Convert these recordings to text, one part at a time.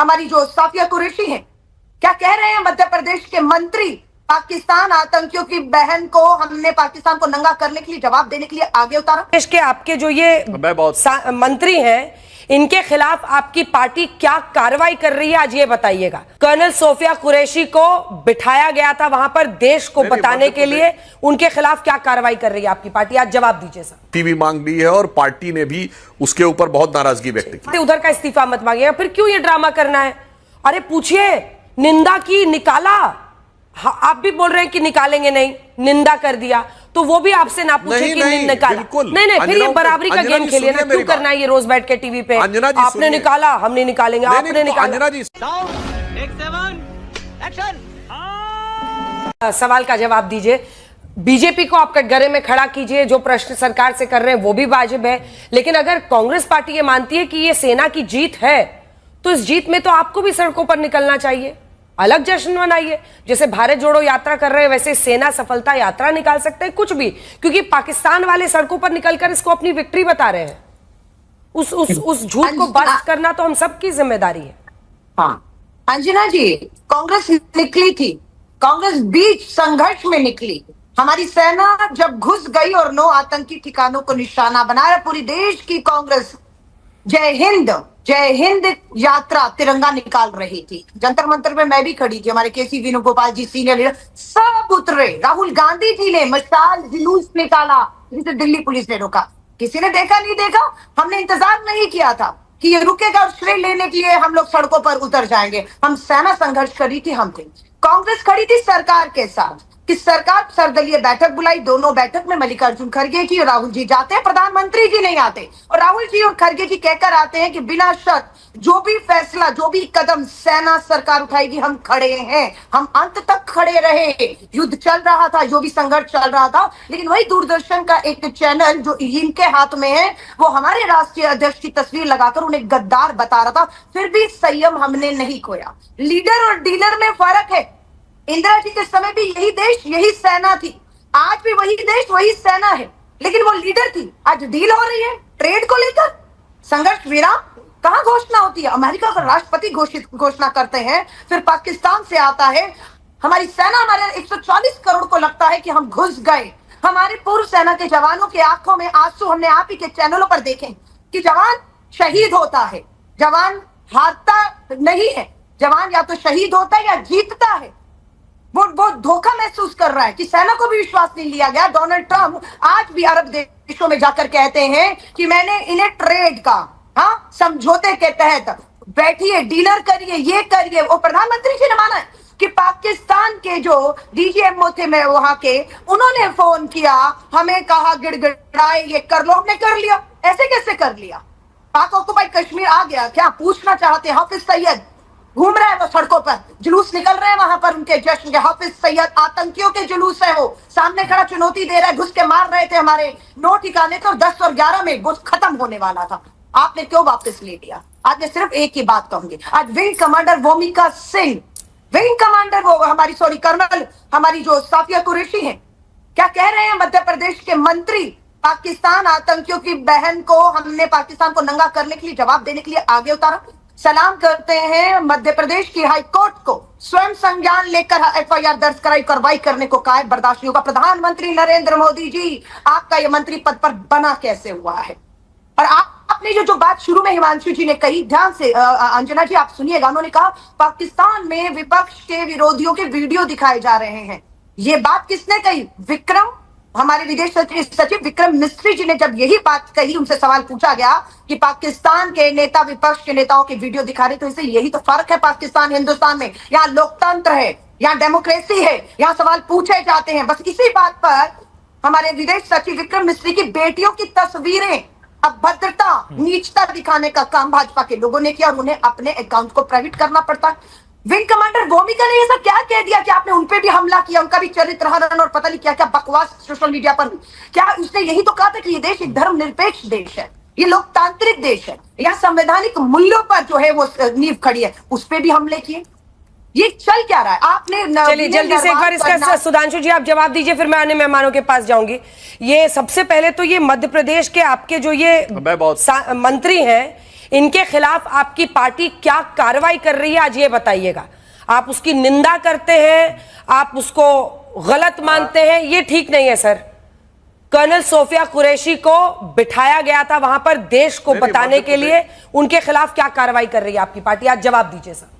हमारी जो साफिया कुरैशी है, क्या कह रहे हैं मध्य प्रदेश के मंत्री? पाकिस्तान आतंकियों की बहन को हमने पाकिस्तान को नंगा करने के लिए, जवाब देने के लिए आगे उतारा। देश के आपके जो ये मंत्री हैं, इनके खिलाफ आपकी पार्टी क्या कार्रवाई कर रही है, आज ये बताइएगा। कर्नल सोफिया कुरैशी को बिठाया गया था वहां पर देश को बताने के लिए, उनके खिलाफ क्या कार्रवाई कर रही है आपकी पार्टी, आज जवाब दीजिए सर। भी मांग ली है और पार्टी ने भी उसके ऊपर बहुत नाराजगी व्यक्त की। उधर का इस्तीफा मत मांगिएगा, फिर क्यों ये ड्रामा करना है? अरे पूछिए, निंदा की, निकाला। आप भी बोल रहे हैं कि निकालेंगे नहीं, निंदा कर दिया, तो वो भी आपसे ना पूछे कि निकाला। नहीं, फिर ये बराबरी का गेम खेलिए ना, क्यों करना है ये रोज बैठ के टीवी पे? आपने निकाला, हम नहीं निकालेंगे, आपने निकाला। सवाल का जवाब दीजिए। बीजेपी को आप कटघरे में खड़ा कीजिए, जो प्रश्न सरकार से कर रहे हैं वो भी वाजिब है, लेकिन अगर कांग्रेस पार्टी ये मानती है कि ये सेना की जीत है, तो इस जीत में तो आपको भी सड़कों पर निकलना चाहिए, अलग जश्न मनाइए। जैसे भारत जोड़ो यात्रा कर रहे हैं, वैसे सेना सफलता यात्रा निकाल सकते हैं, कुछ भी, क्योंकि पाकिस्तान वाले सड़कों पर निकलकर इसको अपनी विक्ट्री बता रहे हैं। उस झूठ को बस्ट करना तो हम सबकी जिम्मेदारी है। हाँ अंजना जी, कांग्रेस निकली थी, कांग्रेस बीच संघर्ष में निकली। हमारी सेना जब घुस गई और 9 आतंकी ठिकानों को निशाना बनाया, पूरी देश की कांग्रेस जय हिंद यात्रा तिरंगा निकाल रही थी। जंतर मंतर में मैं भी खड़ी थी, हमारे केसी वेणुगोपाल जी सीनियर लीडर सब उतरे, राहुल गांधी जी ने मशाल जुलूस निकाला, जिसे दिल्ली पुलिस ने रोका। किसी ने देखा नहीं देखा, हमने इंतजार नहीं किया था कि ये रुकेगा और श्रेय लेने के लिए हम लोग सड़कों पर उतर जाएंगे। हम सेना संघर्ष करी थी, हम थे। कांग्रेस खड़ी थी सरकार के साथ कि सरकार सर्वदलीय बैठक बुलाई, दोनों बैठक में मल्लिकार्जुन खड़गे जी और राहुल जी जाते हैं, प्रधानमंत्री जी नहीं आते, और राहुल जी और खड़गे जी कहकर आते हैं कि बिना शर्त जो भी फैसला, जो भी कदम सेना सरकार उठाएगी, हम खड़े हैं। हम अंत तक खड़े रहे। युद्ध चल रहा था, जो भी संघर्ष चल रहा था, लेकिन वही दूरदर्शन का एक चैनल जो इनके हाथ में है, वो हमारे राष्ट्रीय अध्यक्ष की तस्वीर लगाकर उन्हें गद्दार बता रहा था। फिर भी संयम हमने नहीं खोया। लीडर और डीलर में फर्क है। इंदिरा जी के समय भी यही देश, यही सेना थी, आज भी वही देश, वही सेना है, लेकिन वो लीडर थी। आज डील हो रही है ट्रेड को लेकर, संघर्ष विराम कहां घोषणा होती है? अमेरिका का राष्ट्रपति घोषणा करते हैं, फिर पाकिस्तान से आता है। हमारी सेना, हमारे 140 करोड़ को लगता है कि हम घुस गए। हमारे पूर्व सेना के जवानों की आंखों में आंसू हमने आप ही के चैनलों पर देखे कि जवान शहीद होता है, जवान हारता नहीं है, जवान या तो शहीद होता है या जीतता है। वो धोखा महसूस कर रहा है कि सेना को भी विश्वास नहीं लिया गया। डोनाल्ड ट्रंप आज भी अरब देशों में जाकर कहते हैं कि मैंने इन्हें ट्रेड का, हाँ, समझौते के तहत बैठिए, डीलर करिए, ये करिए। वो प्रधानमंत्री जी ने माना है कि पाकिस्तान के जो डीजीएमओ थे मैं वहां के, उन्होंने फोन किया, हमें कहा गिड़गिड़ाए, ये कर लो, हमने कर लिया। ऐसे कैसे कर लिया? पाक ऑक्युपाइड कश्मीर आ गया क्या? पूछना चाहते हैं। हाफिज सईद घूम रहे हैं वो सड़कों पर, जुलूस निकल रहे हैं वहां पर उनके जश्न के। हाफिज सईद आतंकियों के जुलूस है, वो सामने खड़ा चुनौती दे रहा है, घुस के मार रहे थे हमारे 9 ठिकाने, तो 10 और 11 में वो खत्म होने वाला था। आपने क्यों वापस ले लिया? आज मैं सिर्फ एक ही बात कहूंगी। आज विंग कमांडर भूमिका सिंह, विंग कमांडर वो हमारी कर्नल हमारी जो साफिया कुरैशी है, क्या कह रहे हैं मध्य प्रदेश के मंत्री? पाकिस्तान आतंकियों की बहन को हमने पाकिस्तान को नंगा करने के लिए, जवाब देने के लिए आगे उतारा। सलाम करते हैं मध्य प्रदेश की हाई कोर्ट को, स्वयं संज्ञान लेकर एफआईआर दर्ज कराई, कार्रवाई करने को कहा है, बर्दाश्त नहीं होगा। प्रधानमंत्री नरेंद्र मोदी जी, आपका यह मंत्री पद पर बना कैसे हुआ है? और आपने जो बात शुरू में हिमांशु जी ने कही, ध्यान से अंजना जी आप सुनिएगा, उन्होंने कहा पाकिस्तान में विपक्ष के विरोधियों के वीडियो दिखाए जा रहे हैं। ये बात किसने कही? विक्रम, हमारे विदेश सचिव विक्रम मिस्त्री जी ने जब यही बात कही, उनसे सवाल पूछा गया कि पाकिस्तान के नेता विपक्ष के नेताओं के वीडियो दिखा रहे, तो इससे यही तो फर्क है पाकिस्तान हिंदुस्तान में। यहाँ लोकतंत्र है, यहाँ डेमोक्रेसी है, यहाँ सवाल पूछे जाते हैं। बस इसी बात पर हमारे विदेश सचिव विक्रम मिस्त्री की बेटियों की तस्वीरें, अभद्रता, नीचता दिखाने का काम भाजपा के लोगों ने किया और उन्हें अपने अकाउंट को प्राइवेट करना पड़ता है। विंग कमांडर भूमिका ने ऐसा क्या कह दिया कि आपने उनपे भी हमला किया, उनका भी चरित्र हनन और पता नहीं क्या क्या बकवास सोशल मीडिया पर? क्या उसने यही तो कहा था कि ये देश एक धर्मनिरपेक्ष देश है, ये लोकतांत्रिक देश है, यहाँ संवैधानिक मूल्यों पर जो है वो नींव खड़ी है, उस पर भी हमले किए? ये चल क्या रहा है? आपने चलिए जल्दी से एक बार इसका सुधांशु जी आप जवाब दीजिए, फिर मैं अन्य मेहमानों के पास जाऊंगी। ये सबसे पहले तो ये मध्य प्रदेश के आपके जो ये मंत्री हैं, इनके खिलाफ आपकी पार्टी क्या कार्रवाई कर रही है, आज ये बताइएगा। आप उसकी निंदा करते हैं, आप उसको गलत मानते हैं, ये ठीक नहीं है सर। कर्नल सोफिया कुरैशी को बिठाया गया था वहां पर देश को बताने के लिए, उनके खिलाफ क्या कार्रवाई कर रही है आपकी पार्टी, आज जवाब दीजिए सर।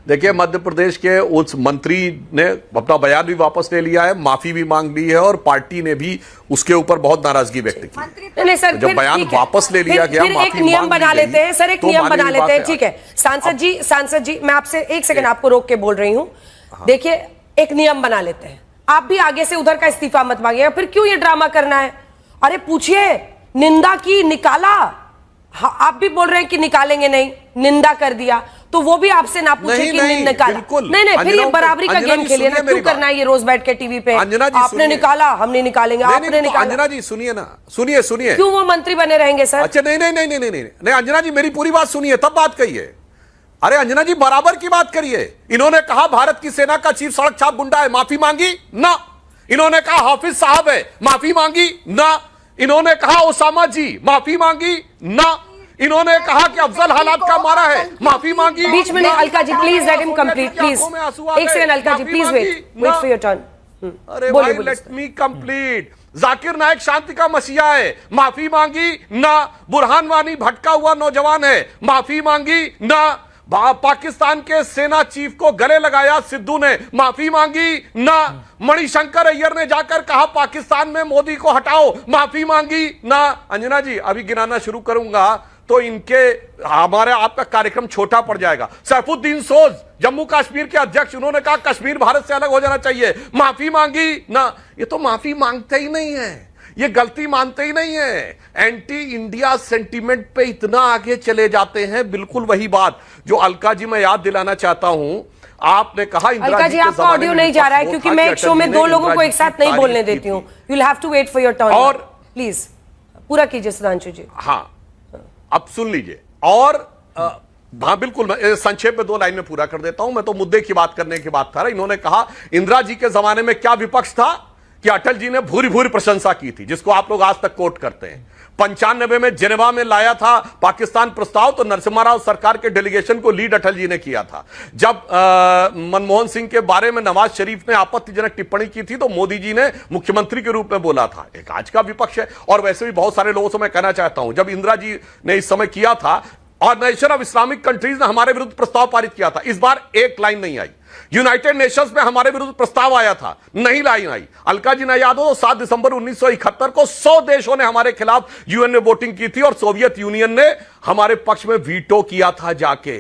देखिए, मध्य प्रदेश के उस मंत्री ने अपना बयान भी वापस ले लिया है, माफी भी मांग ली है और पार्टी ने भी उसके ऊपर बहुत नाराजगी व्यक्त की। नहीं सर, जब बयान वापस ले लिया गया, फिर एक नियम बना लेते हैं सर, एक नियम बना लेते हैं, ठीक है। सांसद जी मैं आपसे एक सेकंड आपको रोक के बोल रही हूं। देखिए, एक नियम बना लेते हैं, आप भी आगे से उधर का इस्तीफा मत मांगिएगा, फिर क्यों ये ड्रामा करना है। अरे पूछिए, निंदा की, निकाला, आप भी बोल रहे हैं कि निकालेंगे नहीं, निंदा कर दिया, तो वो भी आपसे ना पूछे कि निकाला। नहीं, फिर ये बराबरी का गेम खेलिए ना, क्यों करना है ये रोज बैठ के टीवी पे, आपने निकाला हम नहीं निकालेंगे, आपने निकाला। अंजना जी सुनिए ना, सुनिए क्यों वो मंत्री बने रहेंगे सर? अच्छा नहीं, अंजना जी मेरी पूरी बात सुनिए तब बात कहिए। अरे अंजना जी बराबर की बात करिए। इन्होंने कहा भारत की सेना का चीफ सड़क छाप गुंडा है, माफी मांगी ना। इन्होंने कहा हाफिज साहब है, माफी मांगी ना। इन्होंने कहा ओसामा जी, माफी मांगी ना। इन्होंने कहा कि अफजल हालात का मारा है, माफी मांगी। बीच में नहीं, Alka ji please let him complete, please एक second Alka ji, please wait for your turn. अरे भाई let me complete. Zakir Naik शांति का मसीहा है, माफी मांगी ना। बुरहान वानी भटका हुआ नौजवान है, माफी मांगी ना। पाकिस्तान के सेना चीफ को गले लगाया सिद्धू ने, माफी मांगी ना। मणिशंकर अय्यर ने जाकर कहा पाकिस्तान में मोदी को हटाओ, माफी मांगी ना। अंजना जी अभी गिनाना शुरू करूंगा तो हमारे आपका कार्यक्रम छोटा पड़ जाएगा। सैफुद्दीन सोज जम्मू कश्मीर के अध्यक्ष, उन्होंने कहा कश्मीर भारत से अलग हो जाना चाहिए, माफी मांगी ना। ये तो माफी मांगते ही नहीं है, ये गलती मानते ही नहीं है। एंटी इंडिया सेंटीमेंट पे इतना आगे चले जाते हैं। बिल्कुल वही बात जो अलका जी मैं याद दिलाना चाहता हूं। आपने कहा अलका जी आपका ऑडियो नहीं जा रहा है क्योंकि मैं एक शो में दो लोगों को एक साथ नहीं बोलने देती हूं। You will have to wait for your turn. और प्लीज पूरा कीजिए सुधांशु जी। हाँ अब सुन लीजिए। और हाँ बिल्कुल, मैं संक्षेप में 2 लाइन में पूरा कर देता हूं। मैं तो मुद्दे की बात करने की बात था। इन्होंने कहा इंदिरा जी के जमाने में क्या विपक्ष था कि अटल जी ने भूरी भूरी प्रशंसा की थी, जिसको आप लोग आज तक कोट करते हैं। 95 में जेनेवा में लाया था पाकिस्तान प्रस्ताव, तो नरसिम्हा राव सरकार के डेलीगेशन को लीड अटल जी ने किया था। जब मनमोहन सिंह के बारे में नवाज शरीफ ने आपत्तिजनक टिप्पणी की थी तो मोदी जी ने मुख्यमंत्री के रूप में बोला था। एक आज का विपक्ष है। और वैसे भी बहुत सारे लोगों से मैं कहना चाहता हूं, जब इंदिरा जी ने इस समय किया था और नेशन ऑफ इस्लामिक कंट्रीज ने हमारे विरुद्ध प्रस्ताव पारित किया था, इस बार एक लाइन नहीं आई। यूनाइटेड नेशंस में हमारे विरुद्ध प्रस्ताव आया था, नहीं लाइन आई। अलका जी ने याद हो तो 7 दिसंबर 1971 को 100 देशों ने हमारे खिलाफ यूएन में वोटिंग की थी और सोवियत यूनियन ने हमारे पक्ष में वीटो किया था जाके।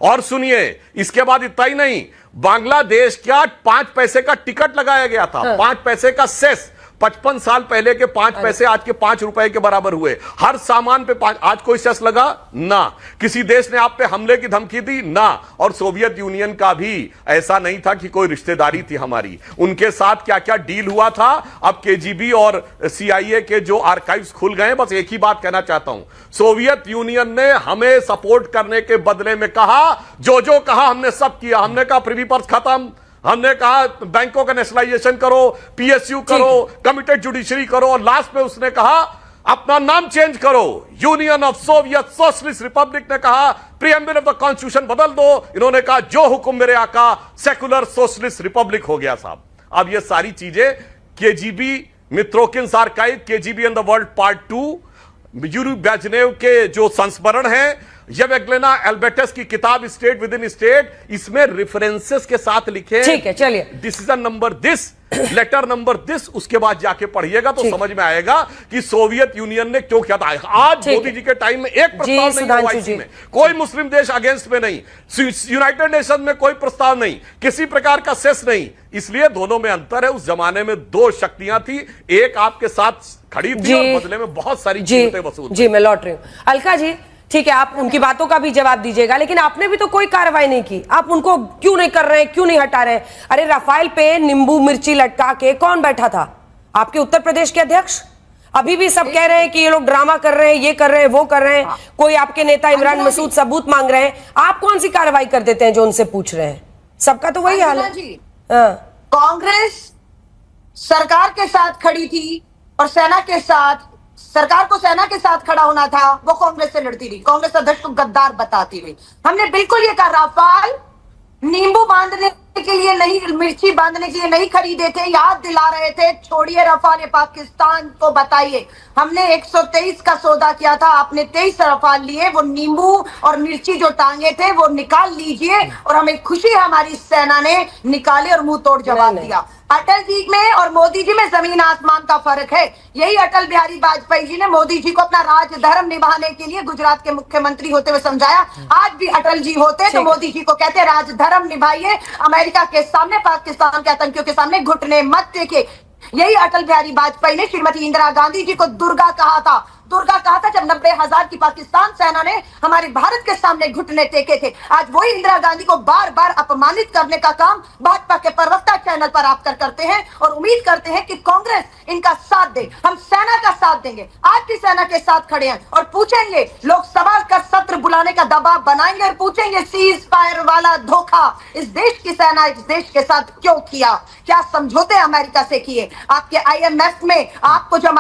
और सुनिए, इसके बाद इतना ही नहीं, बांग्लादेश का 5 पैसे का टिकट लगाया गया था, 5 पैसे का सेस। 55 साल पहले के 5 पैसे आज के 5 रुपए के बराबर हुए। हर सामान पे 5। आज कोई सेस लगा ना। किसी देश ने आप पे हमले की धमकी दी ना। और सोवियत यूनियन का भी ऐसा नहीं था कि कोई रिश्तेदारी थी हमारी। उनके साथ क्या क्या डील हुआ था। अब केजीबी और सीआईए के जो आर्काइव्स खुल गए। बस एक ही बात कहना चाहता हूं, सोवियत यूनियन ने हमें सपोर्ट करने के बदले में कहा, जो कहा हमने सब किया। हमने कहा प्रिवी पर्स खत्म, हमने कहा बैंकों का नेशनलाइजेशन करो, पीएसयू करो, कमिटेड जुडिशरी करो, और लास्ट में उसने कहा अपना नाम चेंज करो, union of Soviet socialist Republic ने कहा प्रीएम्बल ऑफ द कॉन्स्टिट्यूशन बदल दो। इन्होंने कहा जो हुक्म मेरे आका, सेकुलर सोशलिस्ट रिपब्लिक हो गया साहब। अब ये सारी चीजें KGB Mitrokhin's archive, KGB and the world part 2, Yuri Brezhnev के जो संस्मरण है, येवगेना एल्बर्टस की किताब स्टेट विद इन स्टेट, इसमें रेफरेंसेस के साथ लिखे, ठीक है चलिए, decision number this, letter number this, उसके बाद जाके पढ़िएगा तो समझ में आएगा कि सोवियत यूनियन ने क्यों किया था। आज मोदी जी के टाइम में एक प्रस्ताव नहीं हुआ ओआईसी में, कोई मुस्लिम देश अगेंस्ट में नहीं, यूनाइटेड नेशन में कोई प्रस्ताव नहीं, किसी प्रकार का सेस नहीं। इसलिए दोनों में अंतर है। उस जमाने में 2 शक्तियां थी, एक आपके साथ खड़ी थी और बदले में बहुत सारी कीमतें वसूल। जी मैं लौट रही हूं। अलका जी ठीक है, आप उनकी बातों का भी जवाब दीजिएगा, लेकिन आपने भी तो कोई कार्रवाई नहीं की। आप उनको क्यों नहीं कर रहे हैं, क्यों नहीं हटा रहे? अरे राफेल पे नींबू मिर्ची लटका के कौन बैठा था? आपके उत्तर प्रदेश के अध्यक्ष। अभी भी सब कह रहे हैं कि ये लोग ड्रामा कर रहे हैं, ये कर रहे हैं, वो कर रहे हैं। कोई आपके नेता इमरान मसूद सबूत मांग रहे हैं, आप कौन सी कार्रवाई कर देते हैं जो उनसे पूछ रहे हैं? सबका तो वही हाल है। कांग्रेस सरकार के साथ खड़ी थी और सेना के साथ सरकार को सेना के साथ खड़ा होना था, वो कांग्रेस से लड़ती रही, कांग्रेस अध्यक्ष को गद्दार बताती रही। हमने बिल्कुल ये कहा राफाल नींबू बांधने के लिए नहीं, मिर्ची बांधने के लिए नहीं खरीदे थे, याद दिला रहे थे। छोड़िए रफाल, पाकिस्तान को बताइए। हमने 123 का सौदा किया था, आपने 23 रफाल लिए। वो नींबू और मिर्ची जो टांगे थे वो निकाल लीजिए, और हमें खुशी है हमारी सेना ने निकाले और मुंह तोड़ जवाब दिया। अटल जी में और मोदी जी में जमीन आसमान का फर्क है। यही अटल बिहारी वाजपेयी जी ने मोदी जी को अपना राजधर्म निभाने के लिए गुजरात के मुख्यमंत्री होते हुए समझाया। आज भी अटल जी होते तो मोदी जी को कहते राजधर्म निभाइए, अमेरिका के सामने, पाकिस्तान के आतंकियों के सामने घुटने मत टेके। यही अटल बिहारी वाजपेयी ने श्रीमती इंदिरा गांधी जी को दुर्गा कहा था। दुर्गा कहा था जब 90,000 की पाकिस्तान सेना ने हमारे भारत के सामने घुटने टेके थे। आज वही इंदिरा गांधी को बार बार अपमानित करने का काम भाजपा के प्रवक्ता चैनल पर आप करते हैं, और उम्मीद करते हैं कि कांग्रेस इनका साथ दे। हम सेना का साथ देंगे, आज भी सेना के साथ खड़े हैं, और पूछेंगे, लोकसभा का सत्र बुलाने का दबाव बनाएंगे और पूछेंगे सीज फायर वाला धोखा इस देश की सेना इस देश के साथ क्यों किया, क्या समझौते अमेरिका से किए। आपके IMF में आपको जब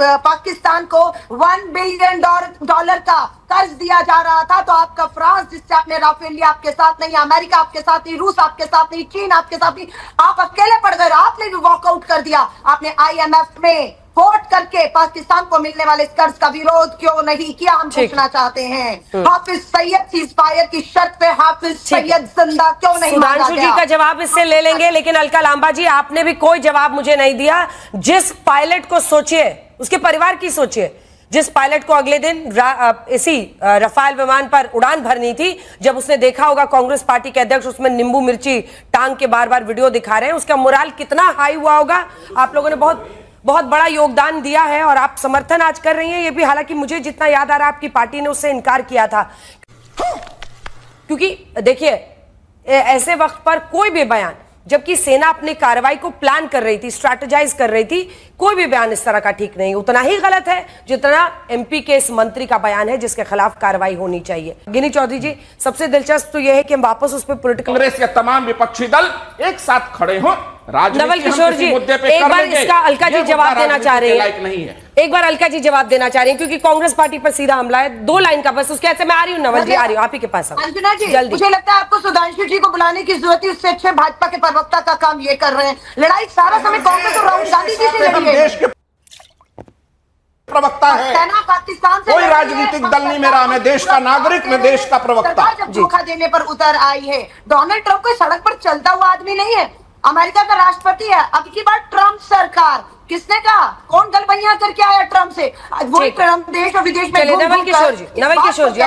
पाकिस्तान को $1 बिलियन का कर्ज दिया जा रहा था, तो आपका फ्रांस जिससे आपने राफेल लिया आपके साथ नहीं, अमेरिका आपके साथ नहीं, रूस आपके साथ नहीं, चीन आपके साथ नहीं, आप अकेले पड़ गए। आपने भी वॉकआउट कर दिया। आपने IMF में वोट करके पाकिस्तान को मिलने वाले इस कर्ज का विरोध क्यों नहीं किया, हम पूछना चाहते हैं। हाफिज सईद सीज फायर की शर्त पे हाफिज सईद जिंदा क्यों नहीं मारा सुधांशु गया? जी का जवाब इससे ले लेंगे, लेकिन अलका लांबा जी आपने भी कोई जवाब मुझे नहीं दिया। जिस पायलट को सोचिए, उसके परिवार की सोचिए, जिस पायलट को अगले दिन इसी रफाल विमान पर उड़ान भरनी थी, जब उसने देखा होगा कांग्रेस पार्टी के अध्यक्ष उसमें नींबू मिर्ची टांग के बार बार वीडियो दिखा रहे हैं, उसका मोराल कितना हाई हुआ होगा। आप लोगों ने बहुत बड़ा योगदान दिया है और आप समर्थन आज कर रही हैं। ये भी हालांकि मुझे जितना याद आ रहा है आपकी पार्टी ने उससे इनकार किया था, क्योंकि देखिए ऐसे वक्त पर कोई भी बयान, जबकि सेना अपनी कार्रवाई को प्लान कर रही थी, स्ट्रैटेजाइज कर रही थी, कोई भी बयान इस तरह का ठीक नहीं, उतना ही गलत है जितना MP के इस मंत्री का बयान है जिसके खिलाफ कार्रवाई होनी चाहिए। गिनी चौधरी जी, सबसे दिलचस्प तो यह है कि हम वापस उस पर पॉलिटिकल कांग्रेस या तमाम विपक्षी दल एक साथ खड़े हों। नवल किशोर जी एक बार इसका अलका जी जवाब देना चाह रही है, एक बार अलका जी जवाब देना चाह रही है, क्योंकि कांग्रेस पार्टी पर सीधा हमला है। 2 लाइन का बस, उसके ऐसे मैं आ रही हूँ। नवल जी आ रही हूँ आप ही के पास। अंजना जी, जल्दी। मुझे लगता है आपको सुधांशु जी को बुलाने की जरूरत है, उससे अच्छे भाजपा के प्रवक्ता का काम ये कर रहे हैं। लड़ाई सारा समय कांग्रेस और राहुल गांधी जी से लड़ी है। देश के प्रवक्ता है, सेना पाकिस्तान से कोई राजनीतिक दल नहीं मेरा, मैं देश का नागरिक, मैं देश का प्रवक्ता। जब धोखा देने पर उतर आई है, डोनाल्ड ट्रंप कोई सड़क पर चलता हुआ आदमी नहीं है, अमेरिका का राष्ट्रपति है। अब की बार ट्रंप सरकार, किसने कहा, कौन गलबैया करके आया ट्रंप से? वही ट्रंप देश और विदेश में नवल किशोर जी